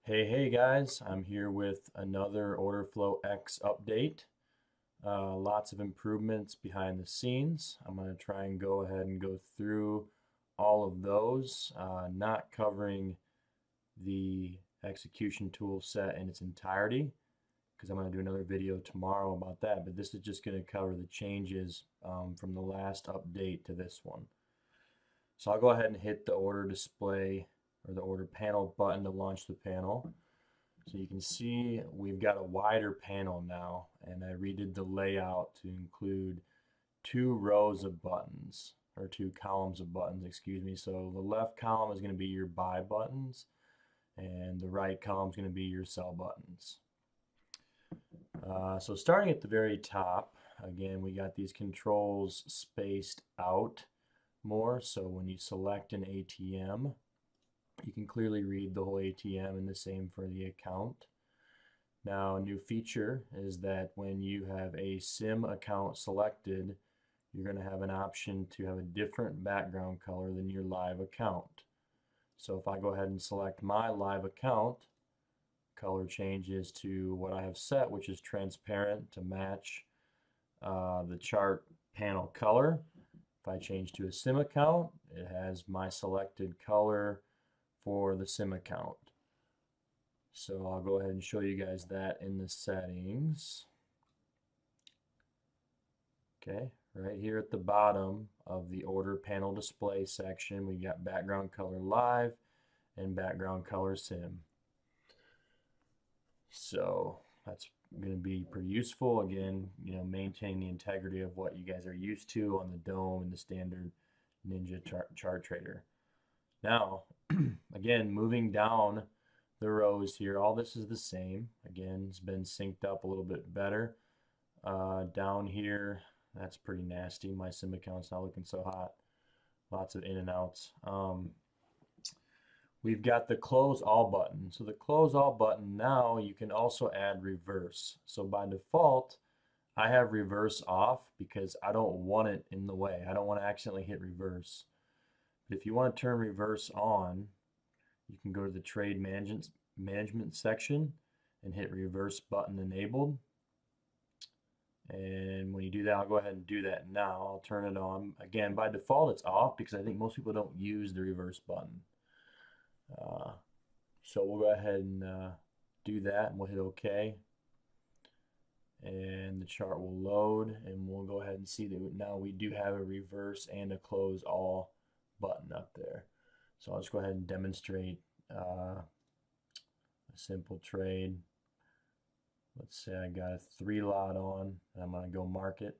Hey guys, I'm here with another Order Flow X update. Lots of improvements behind the scenes. I'm going to try and go ahead and go through all of those, not covering the execution tool set in its entirety, because I'm going to do another video tomorrow about that, but this is just going to cover the changes from the last update to this one. So I'll go ahead and hit the order display or the order panel button to launch the panel. So you can see we've got a wider panel now, and I redid the layout to include two rows of buttons, or two columns of buttons, excuse me. So the left column is going to be your buy buttons, and the right column is going to be your sell buttons. So starting at the very top, again, we got these controls spaced out more. So when you select an ATM, you can clearly read the whole ATM, and the same for the account. Now, a new feature is that when you have a SIM account selected, you're going to have an option to have a different background color than your live account. So if I go ahead and select my live account, color changes to what I have set, which is transparent to match the chart panel color. If I change to a SIM account, it has my selected color for the SIM account. So I'll go ahead and show you guys that in the settings. Okay, right here at the bottom of the order panel display section, we got background color live and background color sim. So that's going to be pretty useful. Again, maintain the integrity of what you guys are used to on the Dome and the standard Ninja chart trader. Now, again, moving down the rows here, all this is the same. Again, it's been synced up a little bit better. Down here, that's pretty nasty. My sim account's not looking so hot. Lots of in and outs. We've got the close all button. So the close all button, now you can also add reverse. So by default, I have reverse off because I don't want it in the way. I don't want to accidentally hit reverse. But if you want to turn reverse on, you can go to the trade management section and hit reverse button enabled. And when you do that, I'll go ahead and do that now. I'll turn it on. Again, by default, it's off because I think most people don't use the reverse button. So we'll go ahead and do that, and we'll hit OK. And the chart will load, and we'll go ahead and see that now we do have a reverse and a close all button up there. So I'll just go ahead and demonstrate a simple trade. Let's say I got a 3 lot on, and I'm going to go market.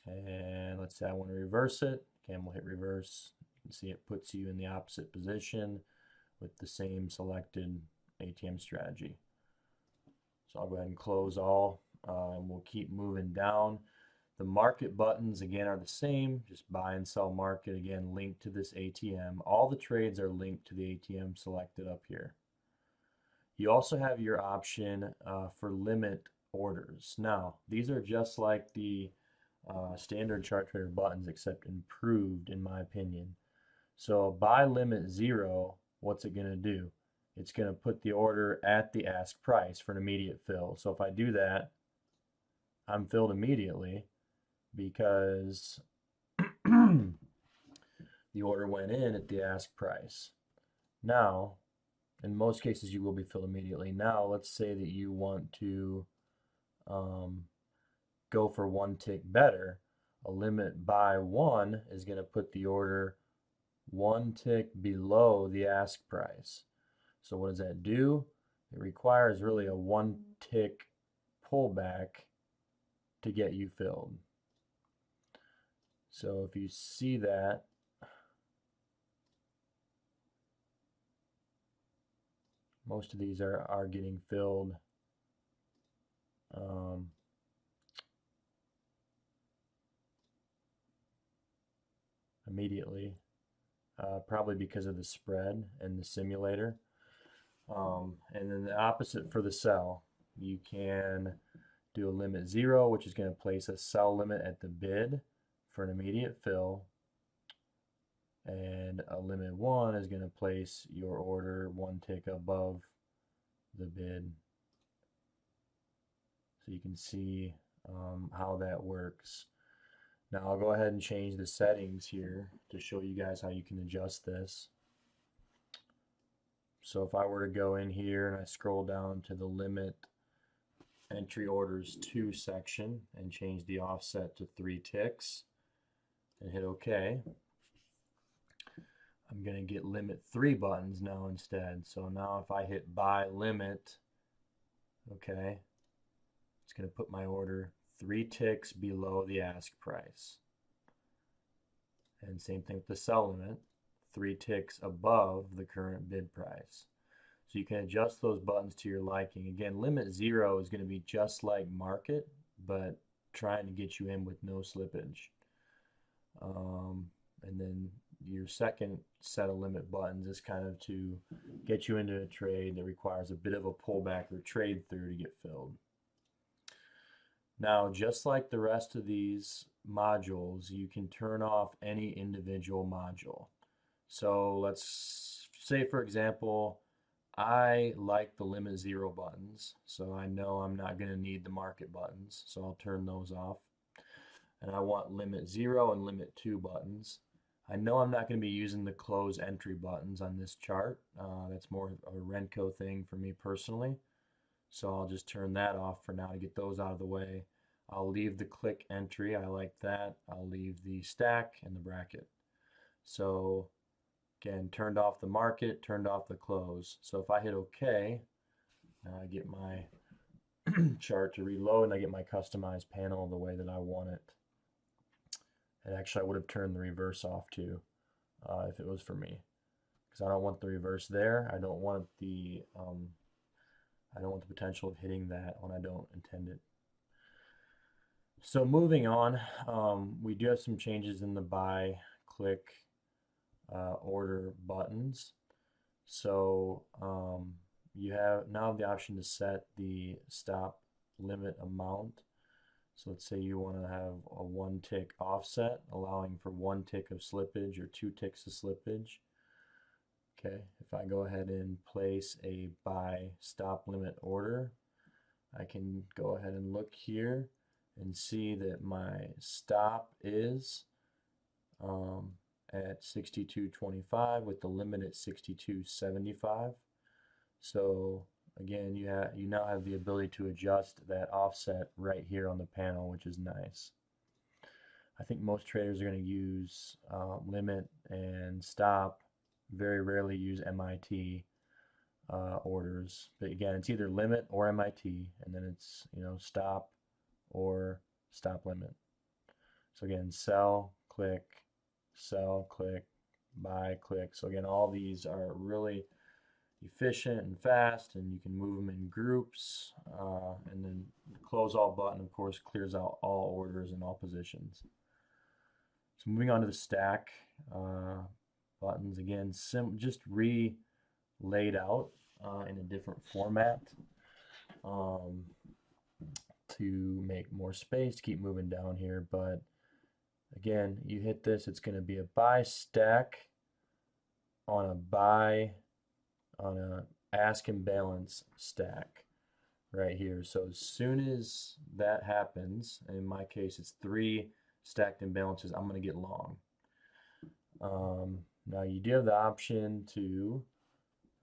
And let's say I want to reverse it. Again, we'll hit reverse. You can see it puts you in the opposite position with the same selected ATM strategy. So I'll go ahead and close all, and we'll keep moving down. The market buttons, again, are the same. Just buy and sell market, again, linked to this ATM. All the trades are linked to the ATM selected up here. You also have your option for limit orders. Now, these are just like the standard chart trader buttons, except improved in my opinion. So buy limit 0, what's it going to do? It's going to put the order at the ask price for an immediate fill. So if I do that, I'm filled immediately because the order went in at the ask price. Now, in most cases, you will be filled immediately. Now, let's say that you want to go for one tick better. A limit by 1 is going to put the order one tick below the ask price. So what does that do? It requires really a one tick pullback to get you filled. So if you see that, most of these are getting filled immediately, probably because of the spread and the simulator. And then the opposite for the sell. You can do a limit 0, which is going to place a sell limit at the bid for an immediate fill. and a limit 1 is going to place your order 1 tick above the bid. So you can see how that works. Now I'll go ahead and change the settings here to show you guys how you can adjust this. So if I were to go in here and I scroll down to the limit entry orders 2 section and change the offset to 3 ticks and hit OK, I'm going to get limit 3 buttons now instead. So now if I hit buy limit, okay, it's going to put my order 3 ticks below the ask price. And same thing with the sell limit, 3 ticks above the current bid price. So you can adjust those buttons to your liking. Again, limit 0 is going to be just like market, but trying to get you in with no slippage. And then your second set of limit buttons is kind of to get you into a trade that requires a bit of a pullback or trade through to get filled. Now, just like the rest of these modules, you can turn off any individual module. So let's say, for example, I like the limit 0 buttons, so I know I'm not going to need the market buttons, so I'll turn those off. And I want limit 0 and limit 2 buttons. I know I'm not going to be using the close entry buttons on this chart. That's more of a Renko thing for me personally. So I'll just turn that off for now to get those out of the way. I'll leave the click entry. I like that. I'll leave the stack and the bracket. So again, turned off the market, turned off the close. So if I hit OK, I get my chart to reload and I get my customized panel the way that I want it. And actually, I would have turned the reverse off too, if it was for me, because I don't want the reverse there. I don't want the potential of hitting that when I don't intend it. So moving on, we do have some changes in the buy, click, order buttons. So you now have the option to set the stop limit amount. So let's say you want to have a 1 tick offset, allowing for 1 tick of slippage or 2 ticks of slippage. Okay, if I go ahead and place a buy stop limit order, I can go ahead and look here and see that my stop is at 62.25 with the limit at 62.75. So again, you now have the ability to adjust that offset right here on the panel, which is nice. I think most traders are going to use limit and stop, very rarely use MIT orders. But again, it's either limit or MIT, and then it's stop or stop limit. So again, sell, click, buy, click. So again, all these are really efficient and fast, and you can move them in groups, and then the close all button, of course, clears out all orders in all positions. So moving on to the stack buttons, again, just laid out in a different format to make more space to keep moving down here. But again, you hit this, it's going to be a buy stack on a ask and balance stack right here. So as soon as that happens, in my case it's 3 stacked imbalances, I'm going to get long. Now you do have the option to,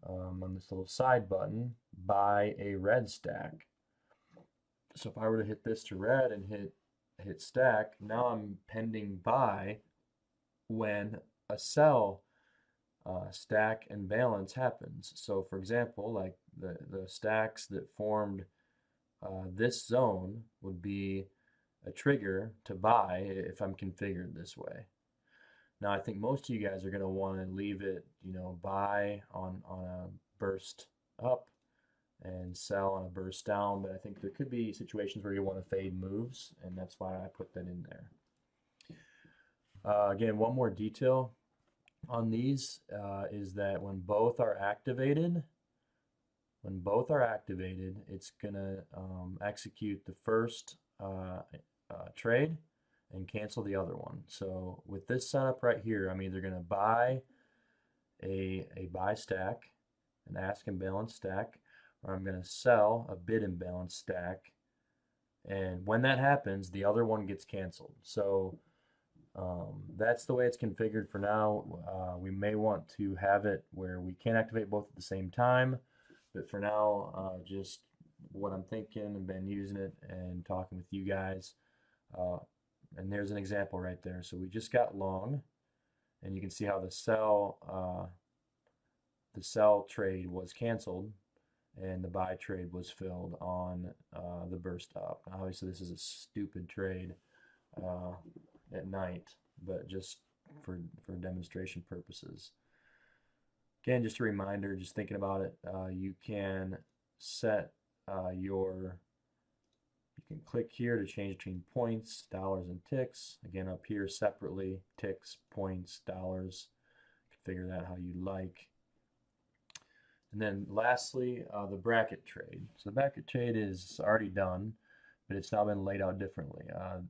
on this little side button, buy a red stack. So if I were to hit this to red and hit stack, now I'm pending buy when a sell stack and balance happens. So for example, like the stacks that formed this zone would be a trigger to buy if I'm configured this way. Now I think most of you guys are going to want to leave it, buy on a burst up and sell on a burst down, but I think there could be situations where you want to fade moves, and that's why I put that in there. Again, one more detail on these is that when both are activated, it's going to execute the first trade and cancel the other one. So with this setup right here, I'm either going to buy a buy stack, an ask and balance stack, or I'm going to sell a bid and balance stack. And when that happens, the other one gets canceled. So that's the way it's configured for now. We may want to have it where we can activate both at the same time, but for now, just what I'm thinking and been using it and talking with you guys. And there's an example right there. So we just got long, and you can see how the sell trade was canceled and the buy trade was filled on the burst up. Obviously, this is a stupid trade at night, but just for demonstration purposes. Again, just a reminder, just thinking about it, you can set you can click here to change between points, dollars, and ticks. Again, up here separately, ticks, points, dollars. Configure that how you like. And then lastly, the bracket trade. So the bracket trade is already done, but it's now been laid out differently.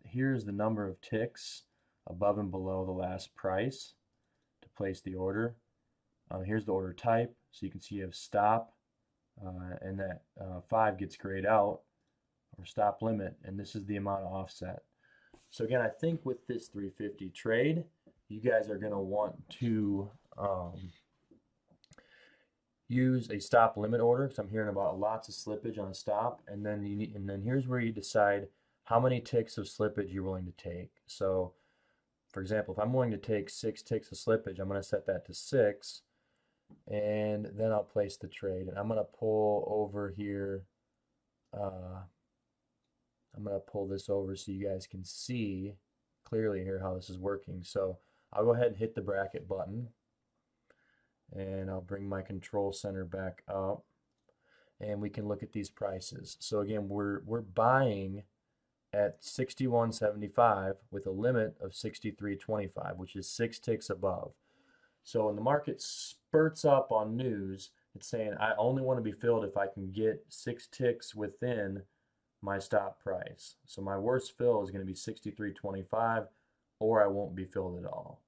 Here's the number of ticks above and below the last price to place the order. Here's the order type. So you can see you have stop, and that 5 gets grayed out, or stop limit, and this is the amount of offset. So again, I think with this 350 trade, you guys are going to want to use a stop limit order, because I'm hearing about lots of slippage on a stop, and then here's where you decide how many ticks of slippage you're willing to take. So for example, if I'm willing to take 6 ticks of slippage, I'm going to set that to 6, and then I'll place the trade. And I'm going to pull over here. I'm going to pull this over so you guys can see clearly here how this is working. So I'll go ahead and hit the bracket button, and I'll bring my control center back up, and we can look at these prices. So again, we're buying at 61.75 with a limit of 63.25, which is 6 ticks above. So when the market spurts up on news, it's saying I only want to be filled if I can get 6 ticks within my stop price. So my worst fill is going to be 63.25, or I won't be filled at all.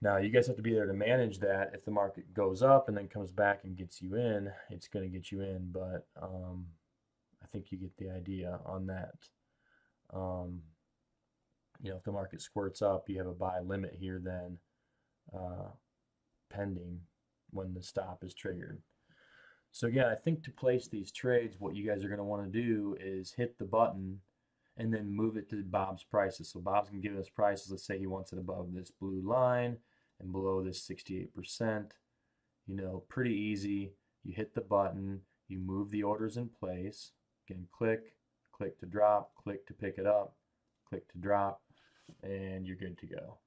Now you guys have to be there to manage that. If the market goes up and then comes back and gets you in, it's going to get you in, but I think you get the idea on that. If the market squirts up, you have a buy limit here then pending when the stop is triggered. So again, I think to place these trades, what you guys are going to want to do is hit the button and then move it to Bob's prices. So Bob's going to give us prices. Let's say he wants it above this blue line and below this 68%. Pretty easy. You hit the button, you move the orders in place. Again, click to drop, click to pick it up, click to drop, and you're good to go.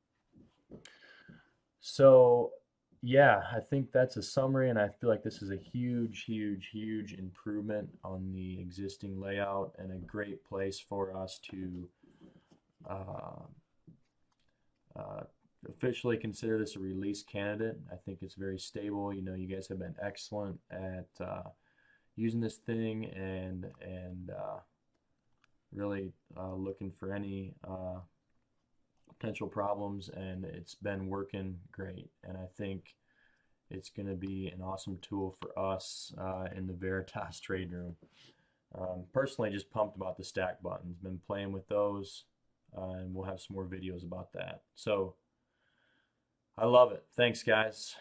So yeah, I think that's a summary, and I feel like this is a huge improvement on the existing layout and a great place for us to officially consider this a release candidate. I think it's very stable. You guys have been excellent at using this thing and really looking for any potential problems, and it's been working great. And I think it's going to be an awesome tool for us in the Veritas trade room. Personally, just pumped about the stack buttons. Been playing with those, and we'll have some more videos about that. So I love it. Thanks, guys.